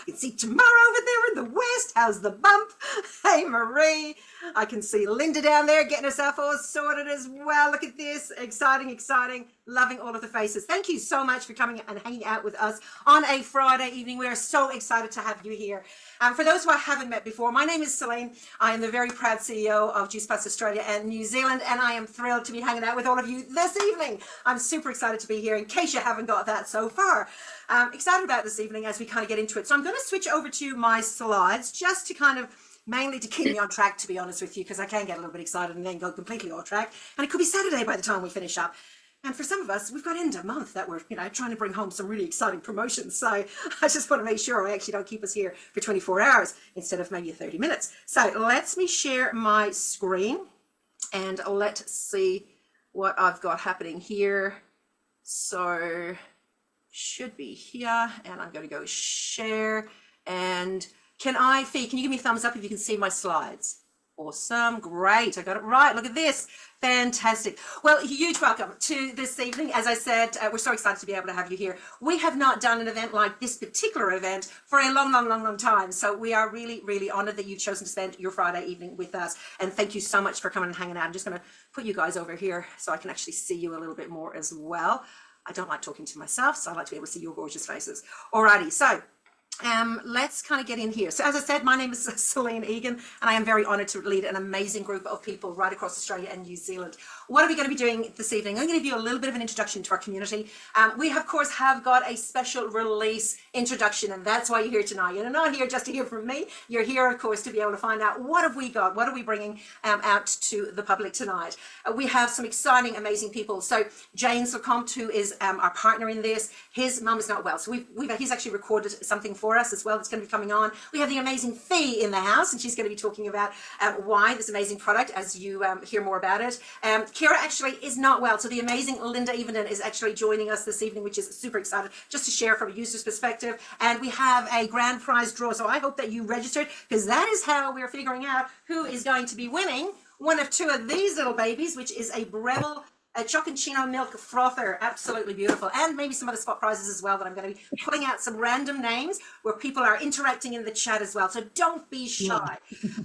can see Tamara over there in the west. How's the bump? Hey, Marie. I can see Linda down there getting herself all sorted as well. Look at this. Exciting, exciting. Loving all of the faces. Thank you so much for coming and hanging out with us on a Friday evening. We are so excited to have you here. For those who I haven't met before, my name is Celine. I am the very proud CEO of Juice Plus Australia and New Zealand, and I am thrilled to be hanging out with all of you this evening. I'm super excited to be here, in case you haven't got that so far. Excited about this evening as we kind of get into it. So I'm going to switch over to my slides just to kind of mainly to keep me on track, to be honest with you, because I can get a little bit excited and then go completely off track. And it could be Saturday by the time we finish up. And for some of us, we've got end of month that we're, trying to bring home some really exciting promotions. So I just want to make sure I actually don't keep us here for 24 hours instead of maybe 30 minutes. So let me share my screen and let's see what I've got happening here. So should be here, and I'm going to go share. And can you give me a thumbs up if you can see my slides? Awesome, great, I got it right. Look at this, fantastic. Well, huge welcome to this evening. As I said, we're so excited to be able to have you here. We have not done an event like this particular event for a long time. So we are really, really honored that you've chosen to spend your Friday evening with us. And thank you so much for coming and hanging out. I'm just gonna put you guys over here so I can actually see you a little bit more as well. I don't like talking to myself, so I like to be able to see your gorgeous faces. Alrighty, so let's kind of get in here. So as I said, my name is Celine Egan, and I am very honored to lead an amazing group of people right across Australia and New Zealand. What are we going to be doing this evening? I'm going to give you a little bit of an introduction to our community. We, of course, have got a special release introduction, and that's why you're here tonight. You're not here just to hear from me. You're here, of course, to be able to find out what have we got, what are we bringing out to the public tonight. We have some exciting, amazing people. So James Lecomte, who is our partner in this, his mum is not well. So he's actually recorded something for us as well that's going to be coming on. We have the amazing Fee in the house, and she's going to be talking about why this amazing product as you hear more about it. Kira actually is not well, so the amazing Linda Evenden is actually joining us this evening, which is super excited just to share from a user's perspective. And we have a grand prize draw, so I hope that you registered, because that is how we're figuring out who is going to be winning one of two of these little babies, which is a Breville a Chocochino milk frother, absolutely beautiful, and maybe some other spot prizes as well that I'm going to be pulling out some random names where people are interacting in the chat as well, so don't be shy.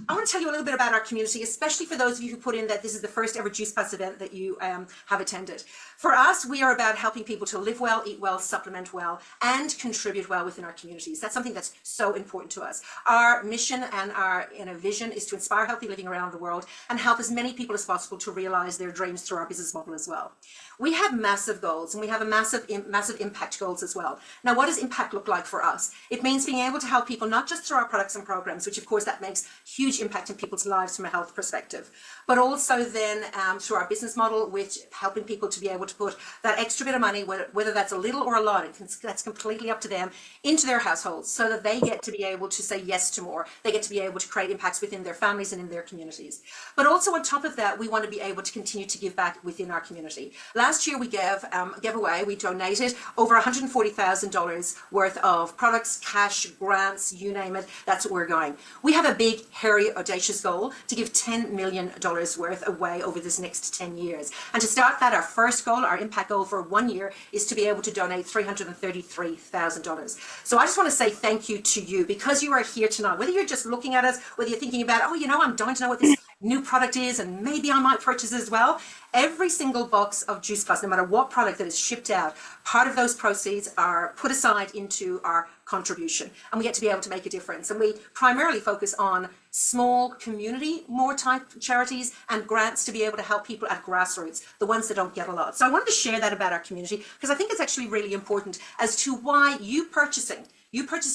I want to tell you a little bit about our community, especially for those of you who put in that this is the first ever Juice Plus event that you have attended. For us, we are about helping people to live well, eat well, supplement well, and contribute well within our communities. That's something that's so important to us. Our mission and our vision is to inspire healthy living around the world and help as many people as possible to realize their dreams through our business model as well. We have massive goals, and we have a massive impact goals as well. Now, what does impact look like for us? It means being able to help people not just through our products and programs, which of course that makes huge impact in people's lives from a health perspective, but also then through our business model, which helping people to be able to put that extra bit of money, whether that's a little or a lot, that's completely up to them, into their households, so that they get to be able to say yes to more. They get to be able to create impacts within their families and in their communities. But also on top of that, we want to be able to continue to give back within our community. Last year we we donated over $140,000 worth of products, cash, grants, you name it. That's what we're going. We have a big, hairy, audacious goal to give $10 million worth away over this next 10 years. And to start that, our first goal, our impact goal for 1 year, is to be able to donate $333,000. So I just want to say thank you to you, because you are here tonight. Whether you're just looking at us, whether you're thinking about, oh, I'm dying to know what this new product is and maybe I might purchase as well. Every single box of Juice Plus, no matter what product that is shipped out, part of those proceeds are put aside into our contribution, and we get to be able to make a difference. And we primarily focus on small community, more type charities, and grants to be able to help people at grassroots, the ones that don't get a lot. So I wanted to share that about our community, because I think it's actually really important as to why you purchasing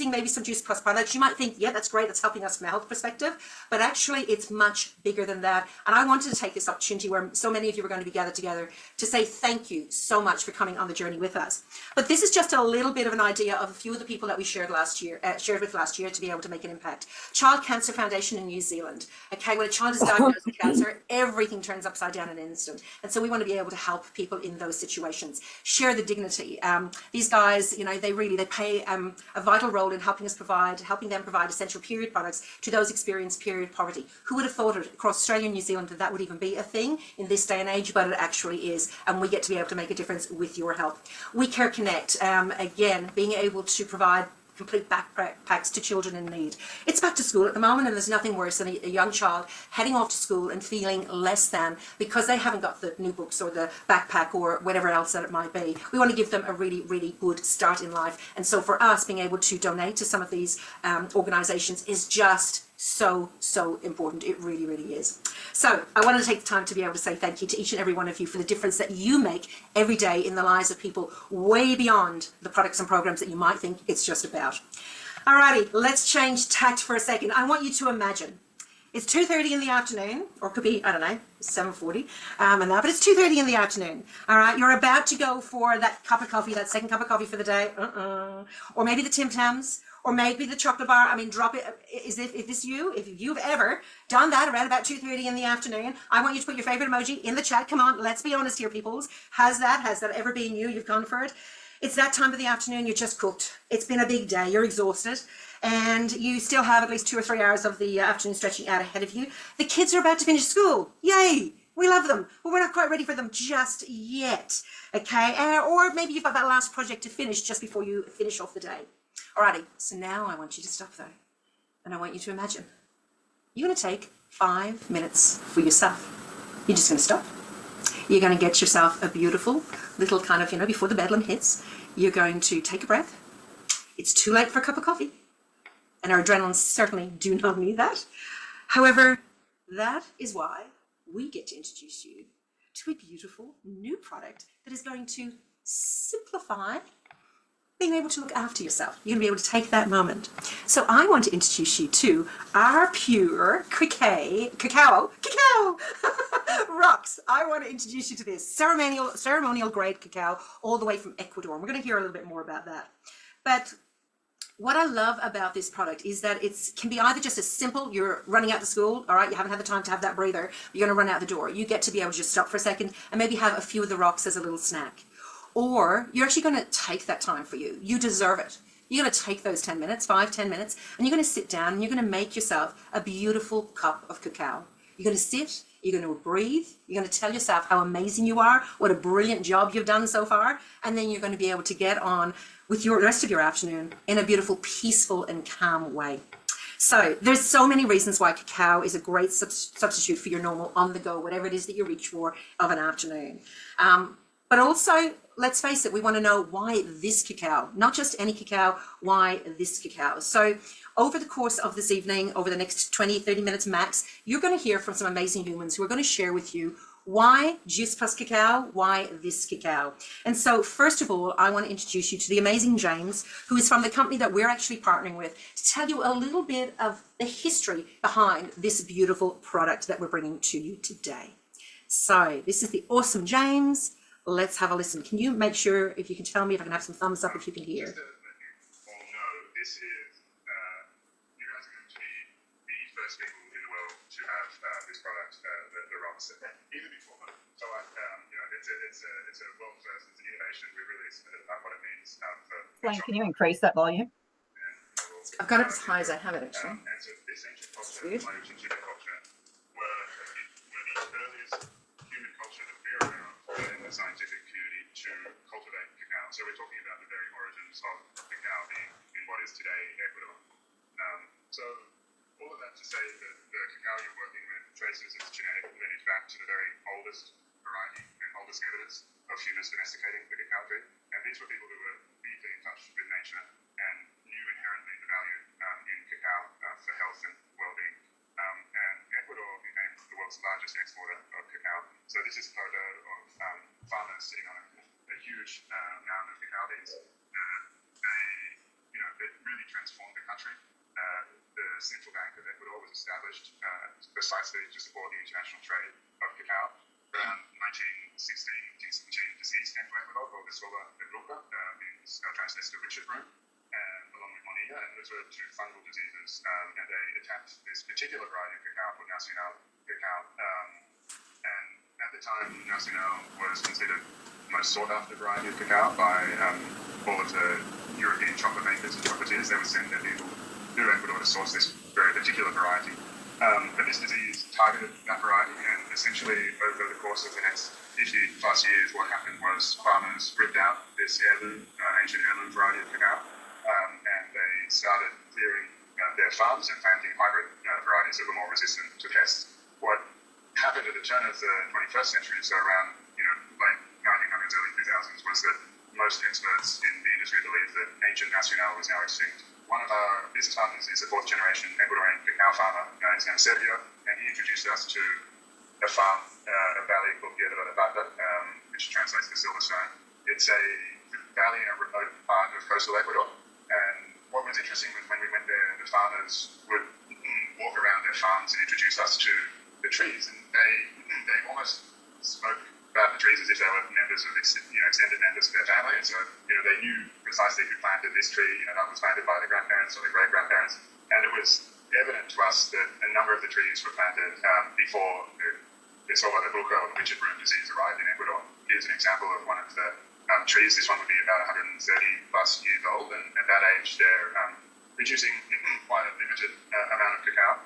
maybe some Juice Plus products, you might think, yeah, that's great, that's helping us from a health perspective, but actually it's much bigger than that. And I wanted to take this opportunity where so many of you are going to be gathered together to say thank you so much for coming on the journey with us. But this is just a little bit of an idea of a few of the people that we shared with last year to be able to make an impact. Child Cancer Foundation in New Zealand. Okay, when a child is diagnosed with cancer, everything turns upside down in an instant. And so we want to be able to help people in those situations. Share the Dignity. These guys, they play a vital role in helping them provide essential period products to those experiencing period poverty. Who would have thought it across Australia and New Zealand that would even be a thing in this day and age, but it actually is, and we get to be able to make a difference with your help. We Care Connect, again, being able to provide complete backpacks to children in need. It's back to school at the moment, and there's nothing worse than a young child heading off to school and feeling less than because they haven't got the new books or the backpack or whatever else that it might be. We want to give them a really, really good start in life. And so for us, being able to donate to some of these organizations is just so important. It really, really is. So I wanted to take the time to be able to say thank you to each and every one of you for the difference that you make every day in the lives of people way beyond the products and programs that you might think it's just about. Alrighty, let's change tact for a second. I want you to imagine it's 2:30 in the afternoon, or it could be, I don't know, 7:40, and that, but it's 2:30 in the afternoon. All right, you're about to go for that cup of coffee, that second cup of coffee for the day, or maybe the Tim Tams, or maybe the chocolate bar. I mean, drop it. If you've ever done that around about 2:30 in the afternoon, I want you to put your favorite emoji in the chat. Come on, let's be honest here, peoples. Has that ever been you? You've gone for it. It's that time of the afternoon. You're just cooked. It's been a big day. You're exhausted. And you still have at least 2 or 3 hours of the afternoon stretching out ahead of you. The kids are about to finish school. Yay! We love them, but we're not quite ready for them just yet. Okay? Or maybe you've got that last project to finish just before you finish off the day. Alrighty, so now I want you to stop though. And I want you to imagine. You're going to take 5 minutes for yourself. You're just going to stop. You're going to get yourself a beautiful little kind of, before the bedlam hits, you're going to take a breath. It's too late for a cup of coffee. And our adrenaline's certainly do not need that. However, that is why we get to introduce you to a beautiful new product that is going to simplify being able to look after yourself. You're going to be able to take that moment. So I want to introduce you to our pure Cacao Rocks. I want to introduce you to this ceremonial grade cacao all the way from Ecuador. And we're going to hear a little bit more about that. But what I love about this product is that it can be either just as simple, you're running out to school, all right, you haven't had the time to have that breather, you're going to run out the door. You get to be able to just stop for a second and maybe have a few of the rocks as a little snack. Or you're actually going to take that time for you. You deserve it. You're going to take those 10 minutes, 5-10 minutes, and you're going to sit down and you're going to make yourself a beautiful cup of cacao. You're going to sit, you're going to breathe, you're going to tell yourself how amazing you are, what a brilliant job you've done so far, and then you're going to be able to get on with the rest of your afternoon in a beautiful, peaceful, and calm way. So there's so many reasons why cacao is a great substitute for your normal on-the-go, whatever it is that you reach for of an afternoon. But also, let's face it, we want to know why this cacao, not just any cacao, why this cacao. So over the course of this evening, over the next 20-30 minutes max, you're going to hear from some amazing humans who are going to share with you why Juice Plus Cacao, why this cacao. And so first of all, I want to introduce you to the amazing James, who is from the company that we're actually partnering with, to tell you a little bit of the history behind this beautiful product that we're bringing to you today. So this is the awesome James. Let's have a listen. Can you make sure, if you can tell me, if I can have some thumbs up if you can hear? Just to let you all know, this is, you guys are going to be the first people in the world to have this product, the Rocks, even before them. So, it's a world first, it's an innovation. We're really excited about what it means for Glenn, can you increase that volume? I've got it as high as I have it, actually. And so this ancient culture, Mayan culture, were the earliest human culture that we're aware of in the scientific community to cultivate cacao. So we're talking about the very origins of cacao being in what is today Ecuador. So all of that to say that the cacao you're working with traces its genetic lineage back to the very oldest variety and oldest evidence of humans domesticating the cacao tree. And these were people who were deeply in touch with nature and knew inherently the value in cacao for health and well-being. And Ecuador became the world's largest exporter of cacao. So this is a photo of farmers sitting on a huge mound of cacao beans. They really transformed the country. The Central Bank of Ecuador was established precisely to support the international trade of cacao. Around 1916, a disease came to Ecuador called the sola de bruja, means translated to witch's broom, along with Monilla, and those were two fungal diseases. And they attacked this particular variety of cacao called Nacional cacao. And at the time, Nacional was considered the most sought-after variety of cacao by all of the European chocolate makers and chocolatiers. They would send their people to Ecuador to source this very particular variety. But this disease targeted that variety, and essentially over the course of the next 50 plus years, what happened was farmers ripped out this heirloom, ancient heirloom variety of cacao, and they started clearing their farms and planting hybrid varieties that were more resistant to pests. What happened at the turn of the 21st century, so around late 1900s, early 2000s, was that most experts in the industry believed that ancient Nacional was now extinct. One of our business partners is a fourth generation Ecuadorian cacao farmer. His name is Sergio, and he introduced us to a farm, a valley called Tierra de la Plata, which translates to Silverstone. It's a valley in a remote part of coastal Ecuador. And what was interesting was when we went there, the farmers would walk around their farms and introduce us to the trees, and they almost spoke about the trees as if they were members of extended members of their family. And so they knew precisely who planted this tree, that was planted by the grandparents or the great grandparents. And it was evident to us that a number of the trees were planted before this whole buco and witchet broom disease arrived in Ecuador. Here's an example of one of the trees. This one would be about 130 plus years old, and at that age they're producing quite a limited amount of cacao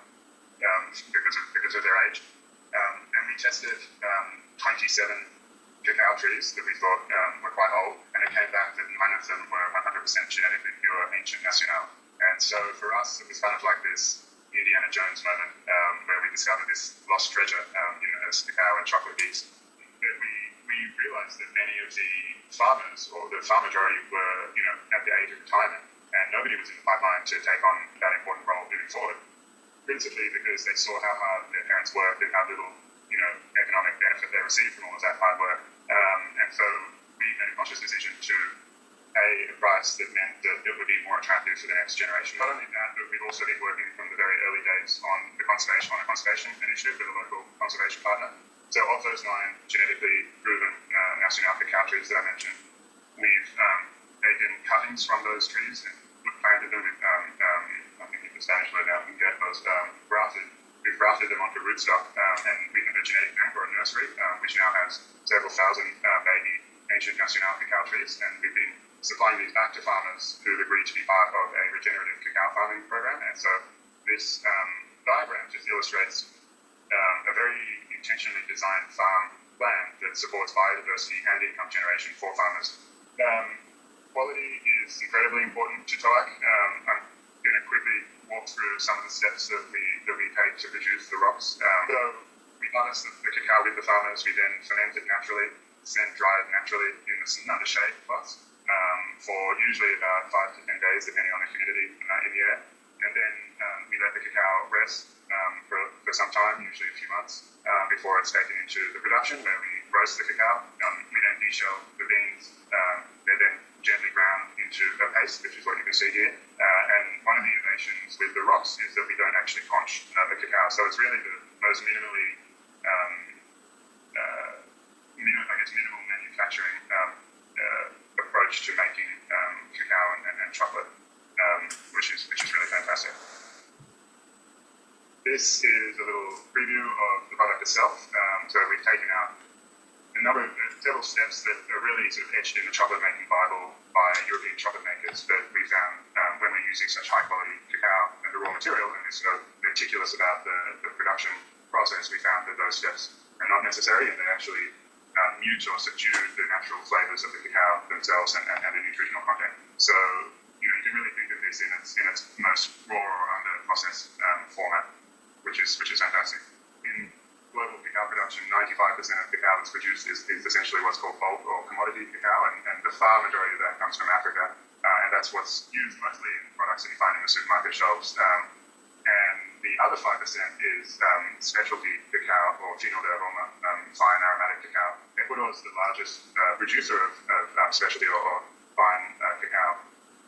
because of their age. And we tested 27 cacao trees that we thought were quite old, and it came back that 9 of them were 100% genetically pure ancient Nacional. And so for us, it was kind of like this Indiana Jones moment where we discovered this lost treasure, as cacao and chocolate beets. That we realized that many of the farmers, or the farm majority, were at the age of retirement, and nobody was in the pipeline to take on that important role moving forward. Principally because they saw how hard their parents worked and how little economic benefit they received from all of that hard work. And so we made a conscious decision to pay a price that meant that it would be more attractive for the next generation. Not only that, but we've also been working from the very early days on a conservation initiative with a local conservation partner. So of those 9 genetically proven Nacional cacao trees that I mentioned, we've taken cuttings from those trees and planted them with, I think in the Spanish word now, we get those grafted. We've grafted them onto rootstock, and we have a genetic bank or a nursery, which now has several thousand baby ancient Nacional cacao trees, and we've been supplying these back to farmers who've agreed to be part of a regenerative cacao farming program. And so this diagram just illustrates a very intentionally designed farm plan that supports biodiversity and income generation for farmers. Quality is incredibly important to TOAC. I'm going to quickly walk through some of the steps that we take to produce the rocks. So we harvest the cacao with the farmers. We then ferment it naturally, then dry it naturally in under shade cloths for usually about 5 to 10 days, depending on the humidity in the air. And then we let the cacao rest for some time, usually a few months, before it's taken into the production, where we roast the cacao. We then deshell the beans. They're then gently ground into a paste, which is what you can see here. And one of the innovations with the rocks is that we don't actually conch the cacao. So it's really the most minimal manufacturing approach to making cacao and chocolate, which is really fantastic. This is a little preview of the product itself. So we've taken out several steps that are really sort of etched in the chocolate making Bible by European chocolate makers that we found when we're using such high quality cacao as a raw material and is sort of meticulous about the production process. We found that those steps are not necessary, and they actually mute or subdue the natural flavors of the cacao themselves and the nutritional content. So you can really think of this in its most raw or under process format, which is fantastic. In global cacao production, 95% of cacao that's produced is essentially what's called bulk or commodity cacao, and the far majority of that comes from Africa, and that's what's used mostly in products that you find in the supermarket shelves. And the other 5% is specialty cacao or fino de aroma, fine aromatic cacao. Ecuador is the largest producer of specialty or fine cacao,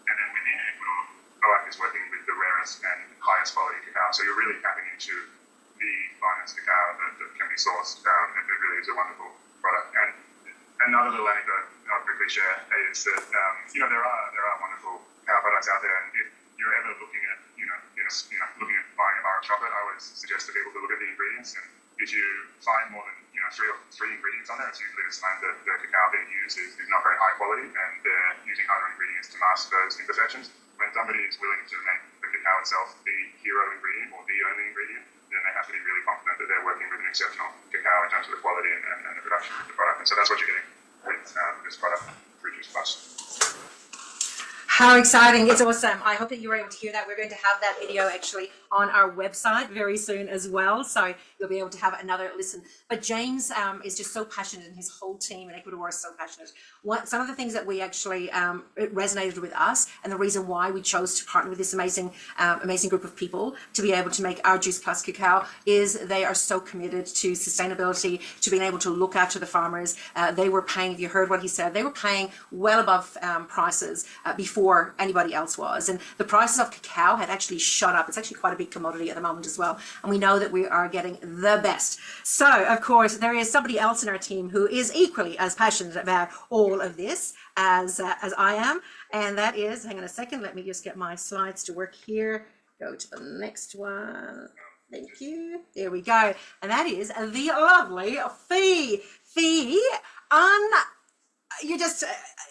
and then within Ecuador, OAC is working with the rarest and highest quality cacao. So you're really tapping into the finest cacao that can be sourced. It really is a wonderful product. And another little anecdote I'll quickly share is that there are wonderful cacao products out there, and if you're ever looking at looking at buying a bar of chocolate, I always suggest to people to look at the ingredients, and if you find more than three ingredients on there, it's usually a sign that the cacao being used is not very high quality, and they're using other ingredients to mask those imperfections. When somebody is willing to make the cacao itself the hero ingredient or the only ingredient, then they have to be really confident that they're working with an exceptional cacao in terms of the quality and the production of the product. And so that's what you're getting with this product, Fruit Juice Plus. How exciting. It's awesome. I hope that you were able to hear that. We're going to have that video actually on our website very soon as well. So you'll be able to have another listen. But James is just so passionate, and his whole team in Ecuador is so passionate. Some of the things that we actually, it resonated with us, and the reason why we chose to partner with this amazing group of people to be able to make our Juice Plus cacao is they are so committed to sustainability, to being able to look after the farmers. They were paying, if you heard what he said, they were paying well above prices before anybody else was. And the prices of cacao had actually shot up. It's actually quite a big commodity at the moment as well. And we know that we are getting the best. So, of course, there is somebody else in our team who is equally as passionate about all of this as I am. And that is, hang on a second, let me just get my slides to work here. Go to the next one. Thank you. There we go. And that is the lovely Fee. Fee,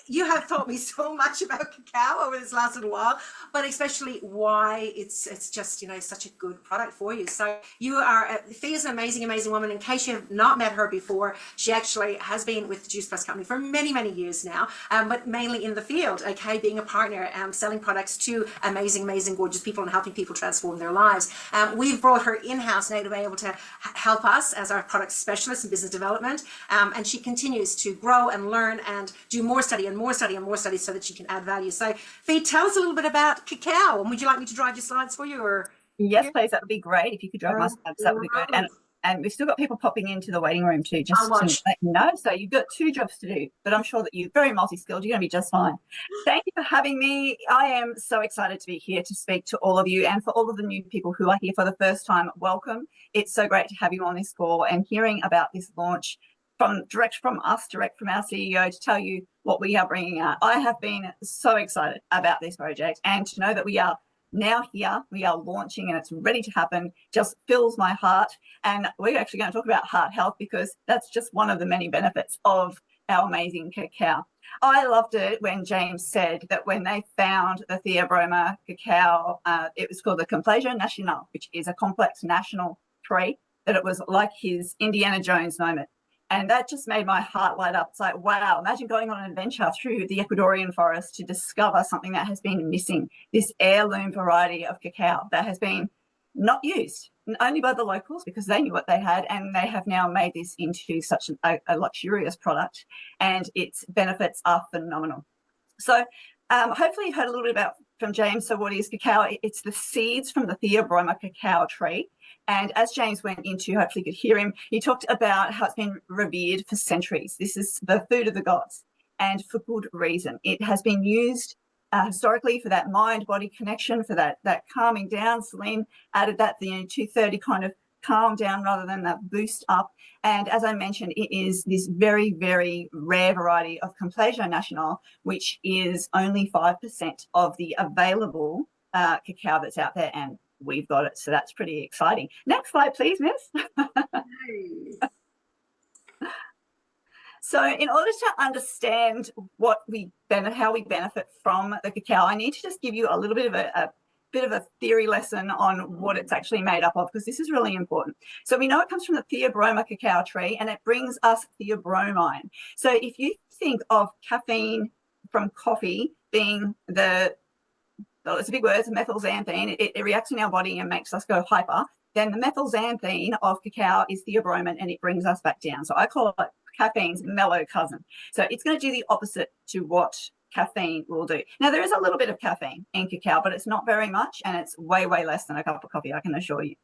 you have taught me so much about cacao over this last little while, but especially why it's just, you know, such a good product for you. So you are, Fee is an amazing, amazing woman. In case you have not met her before, she actually has been with the Juice Plus Company for many, many years now, but mainly in the field, okay, being a partner, selling products to amazing, amazing, gorgeous people and helping people transform their lives. We've brought her in-house now to be able to help us as our product specialist in business development, and she continues to grow and learn and do more study and more study and more study so that she can add value. So Fee, tell us a little bit about cacao, and would you like me to drive your slides for you? Or Yes, please. That would be great. If you could drive my slides, that would be good. And we've still got people popping into the waiting room too, just to let you know. So you've got 2 jobs to do, but I'm sure that you're very multi-skilled. You're going to be just fine. Thank you for having me. I am so excited to be here to speak to all of you, and for all of the new people who are here for the first time, welcome. It's so great to have you on this call and hearing about this launch direct from our CEO to tell you what we are bringing out. I have been so excited about this project, and to know that we are now here, we are launching and it's ready to happen, just fills my heart. And we're actually going to talk about heart health, because that's just one of the many benefits of our amazing cacao. I loved it when James said that when they found the Theobroma cacao, it was called the Complejo Nacional, which is a complex national tree, that it was like his Indiana Jones moment. And that just made my heart light up. It's like, wow, imagine going on an adventure through the Ecuadorian forest to discover something that has been missing, this heirloom variety of cacao that has been not used, only by the locals because they knew what they had, and they have now made this into such a luxurious product, and its benefits are phenomenal. So hopefully you heard a little bit from James. So what is cacao? It's the seeds from the Theobroma cacao tree. And as James went into, hopefully you could hear him, he talked about how it's been revered for centuries. This is the food of the gods, and for good reason. It has been used historically for that mind-body connection, for that calming down. Celine added that, the 230 kind of calm down rather than that boost up. And as I mentioned, it is this very, very rare variety of Complejo Nacional, which is only 5% of the available cacao that's out there, and we've got it. So that's pretty exciting. Next slide, please, Miss. So in order to understand how we benefit from the cacao, I need to just give you a little bit of a theory lesson on what it's actually made up of, because this is really important. So we know it comes from the Theobroma cacao tree, and it brings us theobromine. So if you think of caffeine from coffee being it's a big word, it's a methylxanthine, it reacts in our body and makes us go hyper, then the methylxanthine of cacao is theobromine, and it brings us back down. So I call it caffeine's mellow cousin. So it's going to do the opposite to what caffeine will do. Now, there is a little bit of caffeine in cacao, but it's not very much, and it's way, way less than a cup of coffee, I can assure you.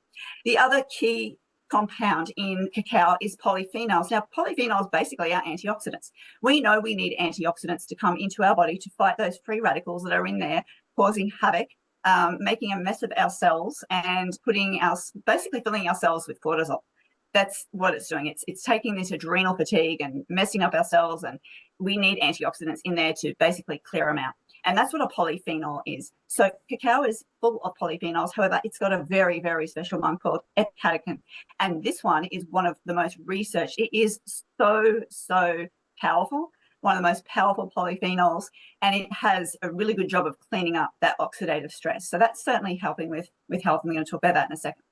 The other key compound in cacao is polyphenols. Now, polyphenols basically are antioxidants. We know we need antioxidants to come into our body to fight those free radicals that are in there, causing havoc, making a mess of our cells, and basically filling our cells with cortisol. That's what it's doing. It's taking this adrenal fatigue and messing up our cells, and we need antioxidants in there to basically clear them out. And that's what a polyphenol is. So cacao is full of polyphenols. However, it's got a very, very special one called epicatechin. And this one is one of the most researched. It is so, so powerful, one of the most powerful polyphenols, and it has a really good job of cleaning up that oxidative stress. So that's certainly helping with health, and we're going to talk about that in a second.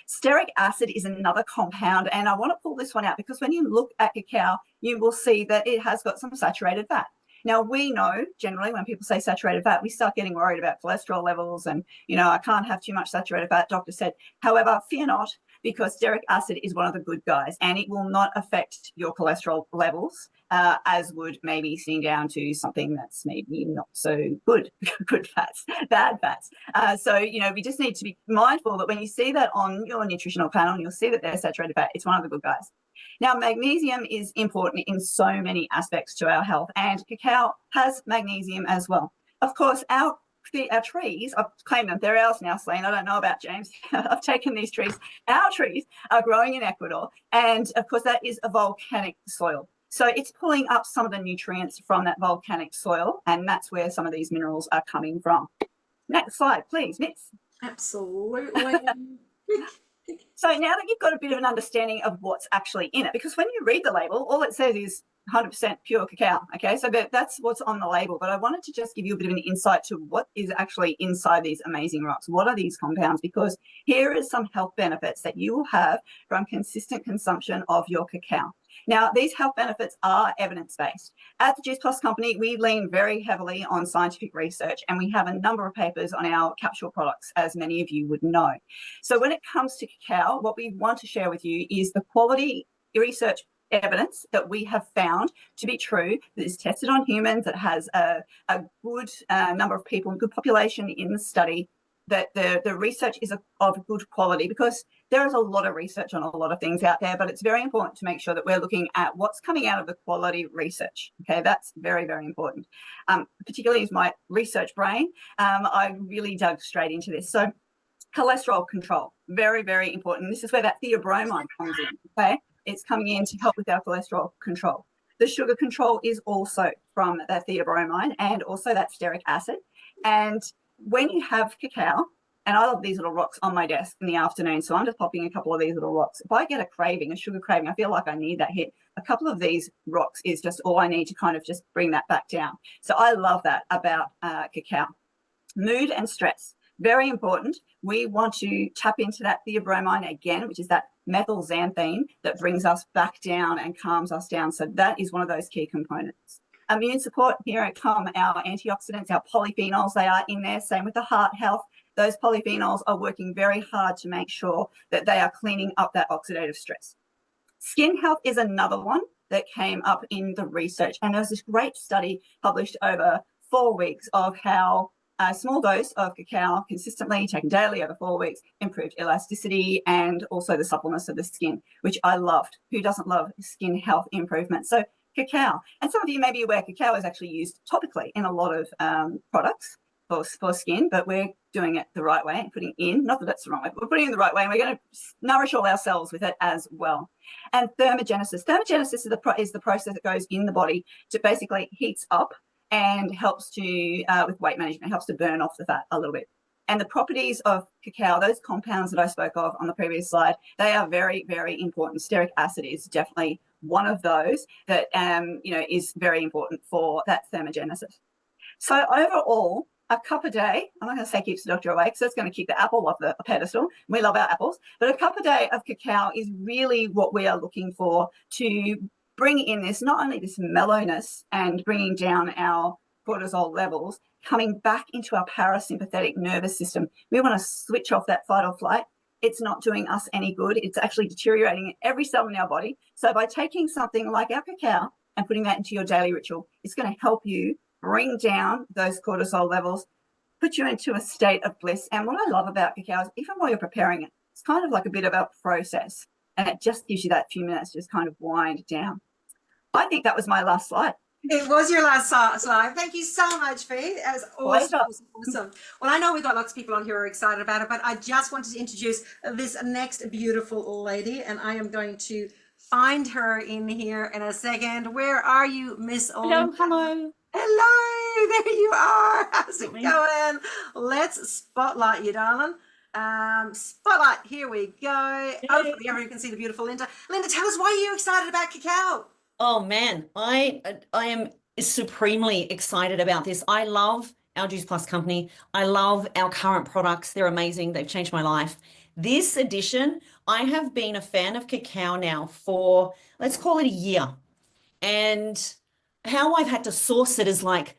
Stearic acid is another compound, and I want to pull this one out because when you look at cacao, you will see that it has got some saturated fat. Now, we know generally when people say saturated fat, we start getting worried about cholesterol levels and, I can't have too much saturated fat, doctor said. However, fear not, because stearic acid is one of the good guys and it will not affect your cholesterol levels as would maybe sitting down to something that's maybe not so good, good fats, bad fats. So, we just need to be mindful that when you see that on your nutritional panel, you'll see that they're saturated fat. It's one of the good guys. Now, magnesium is important in so many aspects to our health, and cacao has magnesium as well. Of course, our trees, I've claimed them, they're ours now, Celine. I don't know about James. I've taken these trees. Our trees are growing in Ecuador, and of course, that is a volcanic soil. So it's pulling up some of the nutrients from that volcanic soil, and that's where some of these minerals are coming from. Next slide, please, Miss. Absolutely. So now that you've got a bit of an understanding of what's actually in it, because when you read the label, all it says is 100% pure cacao. Okay, so that's what's on the label. But I wanted to just give you a bit of an insight to what is actually inside these amazing rocks. What are these compounds? Because here is some health benefits that you will have from consistent consumption of your cacao. Now, these health benefits are evidence-based. At the Juice Plus Company, we lean very heavily on scientific research, and we have a number of papers on our capsule products, as many of you would know. So when it comes to cacao, what we want to share with you is the quality research evidence that we have found to be true, that is tested on humans, that has a good number of people, a good population in the study, that the research is of good quality, because there is a lot of research on a lot of things out there, but it's very important to make sure that we're looking at what's coming out of the quality research. Okay, that's very, very important. Particularly as my research brain, I really dug straight into this. So cholesterol control, very, very important. This is where that theobromine comes in, okay? It's coming in to help with our cholesterol control. The sugar control is also from that theobromine and also that stearic acid. And when you have cacao, and I love these little rocks on my desk in the afternoon, so I'm just popping a couple of these little rocks. If I get a craving, a sugar craving, I feel like I need that hit, a couple of these rocks is just all I need to kind of just bring that back down. So I love that about cacao. Mood and stress, very important. We want to tap into that theobromine again, which is that methylxanthine that brings us back down and calms us down. So that is one of those key components. Immune support, here it come our antioxidants, our polyphenols, they are in there. Same with the heart health. Those polyphenols are working very hard to make sure that they are cleaning up that oxidative stress. Skin health is another one that came up in the research. And there was this great study published over 4 weeks of how a small dose of cacao consistently taken daily over 4 weeks improved elasticity and also the suppleness of the skin, which I loved. Who doesn't love skin health improvement? So cacao, and some of you may be aware cacao is actually used topically in a lot of products for skin, but we're doing it the right way and putting in, not that that's the wrong way, but we're putting it in the right way, and we're going to nourish all our cells with it as well. And thermogenesis. Thermogenesis is the process that goes in the body to basically heats up and helps to, with weight management, helps to burn off the fat a little bit. And the properties of cacao, those compounds that I spoke of on the previous slide, they are very, very important. Stearic acid is definitely one of those that, is very important for that thermogenesis. So overall, a cup a day, I'm not going to say keeps the doctor awake, so it's going to keep the apple off the pedestal. We love our apples. But a cup a day of cacao is really what we are looking for to bring in this, not only this mellowness and bringing down our cortisol levels, coming back into our parasympathetic nervous system. We want to switch off that fight or flight. It's not doing us any good. It's actually deteriorating every cell in our body. So by taking something like our cacao and putting that into your daily ritual, it's going to help you bring down those cortisol levels, put you into a state of bliss. And what I love about cacao is even while you're preparing it, it's kind of like a bit of a process, and it just gives you that few minutes to just kind of wind down. I think that was my last slide. It was your last slide. Thank you so much, Faith. That was awesome. Well, I know we've got lots of people on here who are excited about it, but I just wanted to introduce this next beautiful lady, and I am going to find her in here in a second. Where are you, Miss Owen? Hello. Hello, there you are. How's it going? Let's spotlight you, darling. Spotlight, here we go. Hopefully everyone can see the beautiful Linda. Linda, tell us, why are you excited about cacao? Oh man, I am supremely excited about this. I love our Juice Plus company. I love our current products. They're amazing. They've changed my life. This edition, I have been a fan of cacao now for, let's call it a year. And how I've had to source it is like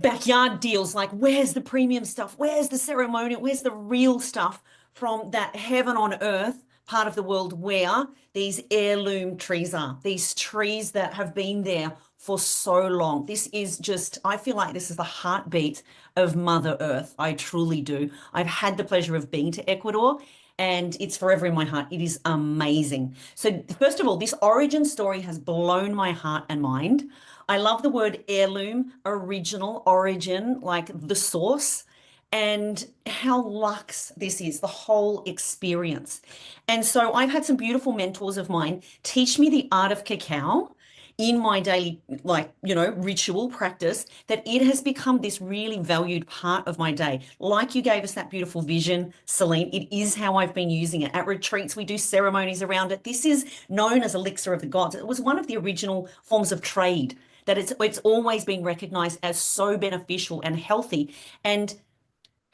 backyard deals, like where's the premium stuff? Where's the ceremonial? Where's the real stuff from that heaven on earth part of the world where these heirloom trees are, these trees that have been there for so long. This is just, I feel like this is the heartbeat of Mother Earth. I truly do. I've had the pleasure of being to Ecuador and it's forever in my heart. It is amazing. So first of all, this origin story has blown my heart and mind. I love the word heirloom, original, origin, like the source, and how luxe this is, the whole experience. And so I've had some beautiful mentors of mine teach me the art of cacao in my daily, like, ritual practice, that it has become this really valued part of my day. Like you gave us that beautiful vision, Celine, it is how I've been using it. At retreats, we do ceremonies around it. This is known as elixir of the gods. It was one of the original forms of trade that it's always been recognized as so beneficial and healthy. And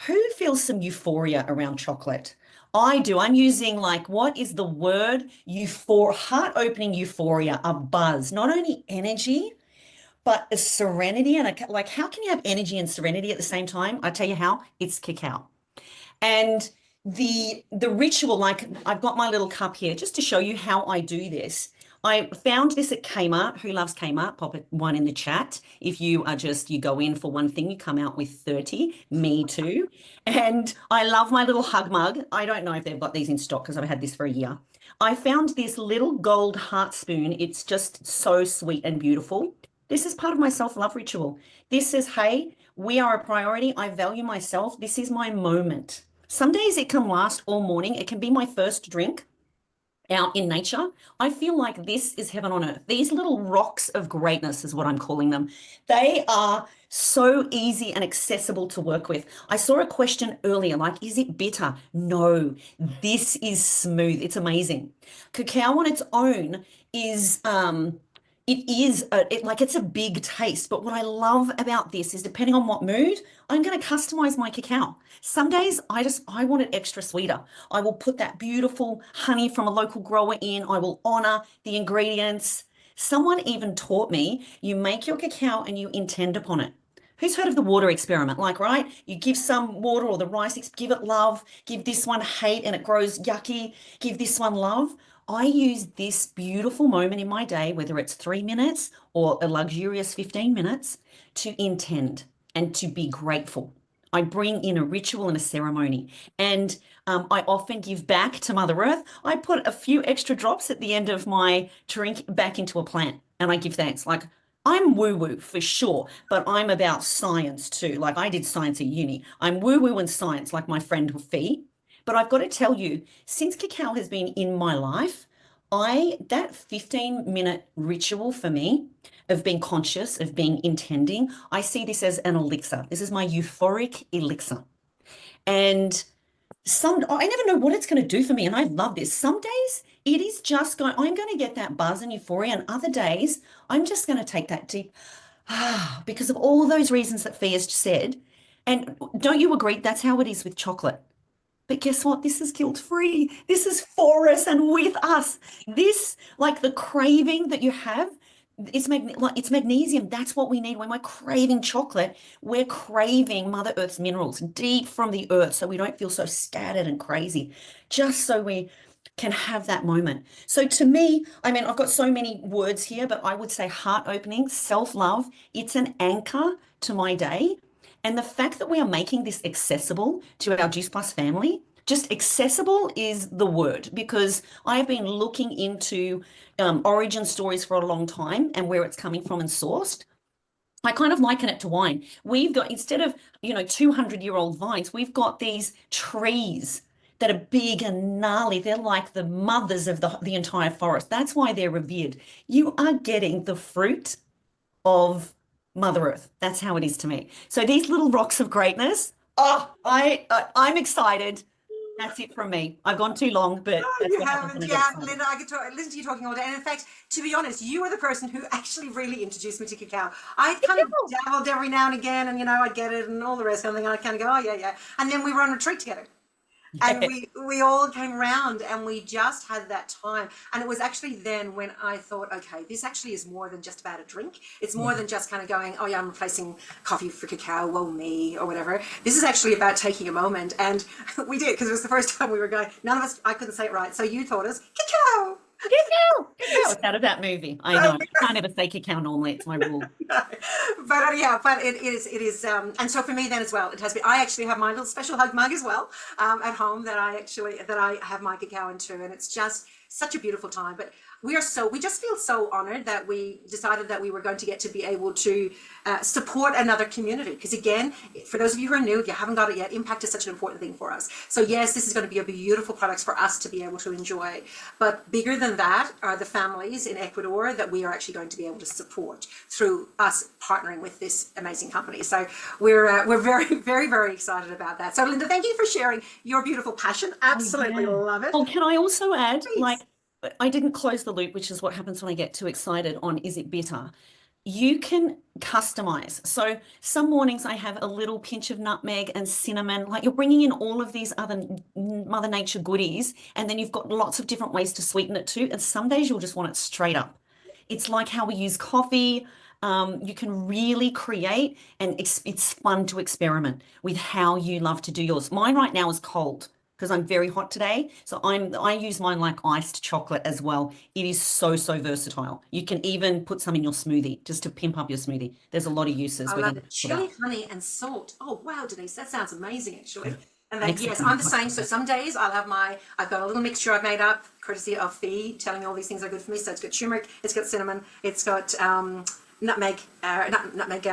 who feels some euphoria around chocolate? I do. I'm using, like, what is the word? Heart-opening euphoria, a buzz, not only energy, but a serenity. And like, how can you have energy and serenity at the same time? I tell you how, it's cacao. And the ritual, like I've got my little cup here just to show you how I do this. I found this at Kmart. Who loves Kmart? Pop it one in the chat. If you are you go in for one thing, you come out with 30. Me too. And I love my little hug mug. I don't know if they've got these in stock because I've had this for a year. I found this little gold heart spoon. It's just so sweet and beautiful. This is part of my self-love ritual. This says, hey, we are a priority. I value myself. This is my moment. Some days it can last all morning. It can be my first drink out in nature. I feel like this is heaven on earth. These little rocks of greatness is what I'm calling them. They are so easy and accessible to work with. I saw a question earlier, like, is it bitter? No, this is smooth. It's amazing. Cacao on its own is, it's a big taste, but what I love about this is depending on what mood, I'm going to customize my cacao. Some days I want it extra sweeter. I will put that beautiful honey from a local grower in. I will honor the ingredients. Someone even taught me you make your cacao and you intend upon it. Who's heard of the water experiment? Like, right? You give some water or the rice, give it love, give this one hate and it grows yucky, give this one love. I use this beautiful moment in my day, whether it's 3 minutes or a luxurious 15 minutes, to intend and to be grateful. I bring in a ritual and a ceremony, and I often give back to Mother Earth. I put a few extra drops at the end of my drink back into a plant, and I give thanks. Like, I'm woo-woo for sure, but I'm about science too. Like, I did science at uni. I'm woo-woo and science, like my friend Fee. But I've got to tell you, since cacao has been in my life, that 15-minute ritual for me of being conscious, of being intending, I see this as an elixir. This is my euphoric elixir. And I never know what it's going to do for me. And I love this. Some days it is just I'm going to get that buzz and euphoria. And other days I'm just going to take that deep, because of all those reasons that Fee has said. And don't you agree? That's how it is with chocolate. But guess what? This is guilt-free. This is for us and with us. This, like the craving that you have, it's magnesium. That's what we need when we're craving chocolate. We're craving Mother Earth's minerals deep from the earth so we don't feel so scattered and crazy, just so we can have that moment. So to me, I mean, I've got so many words here, but I would say heart-opening, self-love. It's an anchor to my day. And the fact that we are making this accessible to our Juice Plus family, just accessible is the word, because I have been looking into origin stories for a long time and where it's coming from and sourced. I kind of liken it to wine. We've got, instead of, 200-year-old vines, we've got these trees that are big and gnarly. They're like the mothers of the entire forest. That's why they're revered. You are getting the fruit of Mother Earth. That's how it is to me. So these little rocks of greatness, I'm excited. That's it from me. I've gone too long, but that's You what happens haven't, when I get yeah, excited. Linda. I could listen to you talking all day. And in fact, to be honest, you were the person who actually really introduced me to cacao. I kind of dabbled every now and again, and I'd get it and all the rest kind of thing. And I'd kind of go, oh yeah, yeah. And then we were on retreat together. And we all came round and we just had that time. And it was actually then when I thought, okay, this actually is more than just about a drink. It's more than just kind of going, oh yeah, I'm replacing coffee for cacao, well me, or whatever. This is actually about taking a moment. And we did, because it was the first time we were going, none of us, I couldn't say it right. So you taught us cacao. Cacao. It's out of that movie. I know. I can't ever say cacao normally. It's my rule. But anyhow, but it is, and so for me then as well, it has been, I actually have my little special hug mug as well, at home that I have my cacao into, and it's just such a beautiful time. But we just feel so honored that we decided that we were going to get to be able to support another community. Because again, for those of you who are new, if you haven't got it yet, impact is such an important thing for us. So yes, this is going to be a beautiful product for us to be able to enjoy. But bigger than that are the families in Ecuador that we are actually going to be able to support through us partnering with this amazing company. So we're very, very, very excited about that. So Linda, thank you for sharing your beautiful passion. Absolutely love it. Oh, can I also add, Please. like, I didn't close the loop, which is what happens when I get too excited on is it bitter? You can customize. So some mornings I have a little pinch of nutmeg and cinnamon, like you're bringing in all of these other Mother Nature goodies, and then you've got lots of different ways to sweeten it too. And some days you'll just want it straight up. It's like how we use coffee. You can really create, and it's fun to experiment with how you love to do yours. Mine right now is cold because I'm very hot today. So I use mine like iced chocolate as well. It is so, so versatile. You can even put some in your smoothie just to pimp up your smoothie. There's a lot of uses. I love it. Chili, honey, and salt. Oh wow, Denise, that sounds amazing actually. And then yes, I'm the same. So some days I've got a little mixture I've made up, courtesy of Fee, telling me all these things are good for me. So it's got turmeric, it's got cinnamon, it's got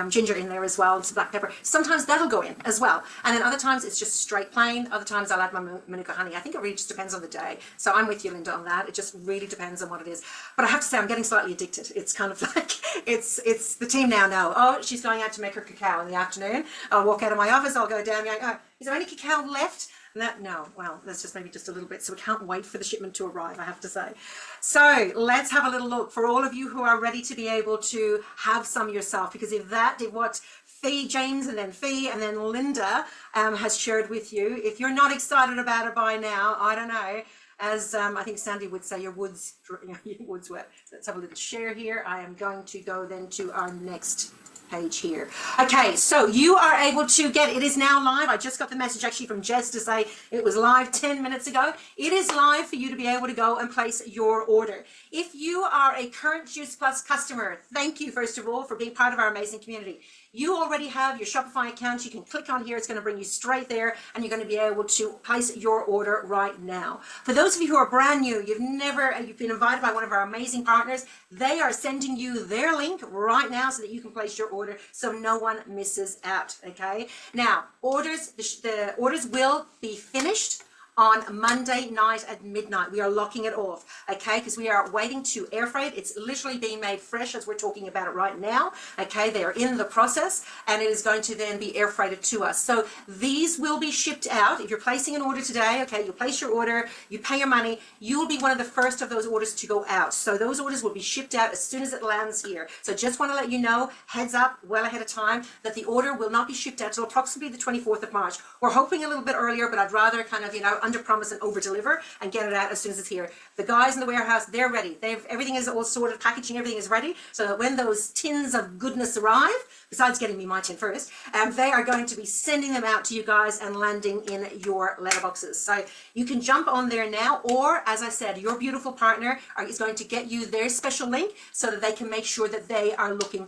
ginger in there as well, and some black pepper. Sometimes that'll go in as well. And then other times it's just straight plain. Other times I'll add my Manuka honey. I think it really just depends on the day. So I'm with you, Linda, on that. It just really depends on what it is. But I have to say, I'm getting slightly addicted. It's kind of like, it's the team now know, oh, she's going out to make her cacao in the afternoon. I'll walk out of my office, I'll go down, going, oh, is there any cacao left? No, well, that's just maybe just a little bit. So we can't wait for the shipment to arrive, I have to say. So let's have a little look for all of you who are ready to be able to have some yourself, because if that did what James and then Linda has shared with you, if you're not excited about it by now, I don't know, as I think Sandy would say, your woods wet. Let's have a little share here. I am going to go then to our next page here. Okay, so you are able to get it is now live. I just got the message actually from Jess to say it was live 10 minutes ago. It is live for you to be able to go and place your order. If you are a current Juice Plus customer, thank you first of all for being part of our amazing community. You already have your Shopify account. You can click on here. It's going to bring you straight there, and you're going to be able to place your order right now. For those of you who are brand new, you've been invited by one of our amazing partners. They are sending you their link right now so that you can place your order so no one misses out. Okay. Now, the orders will be finished on Monday night at midnight. We are locking it off, okay? Because we are waiting to air freight. It's literally being made fresh as we're talking about it right now, okay? They are in the process, and it is going to then be air freighted to us. So these will be shipped out. If you're placing an order today, okay, you place your order, you pay your money, you will be one of the first of those orders to go out. So those orders will be shipped out as soon as it lands here. So just want to let you know, heads up, well ahead of time, that the order will not be shipped out till approximately the 24th of March. We're hoping a little bit earlier, but I'd rather kind of, under promise and over deliver and get it out as soon as it's here. The guys in the warehouse, they're ready. Everything is all sorted, packaging, everything is ready, so that when those tins of goodness arrive, besides getting me my tin first, they are going to be sending them out to you guys and landing in your letterboxes. So you can jump on there now, or as I said, your beautiful partner is going to get you their special link so that they can make sure that they are looking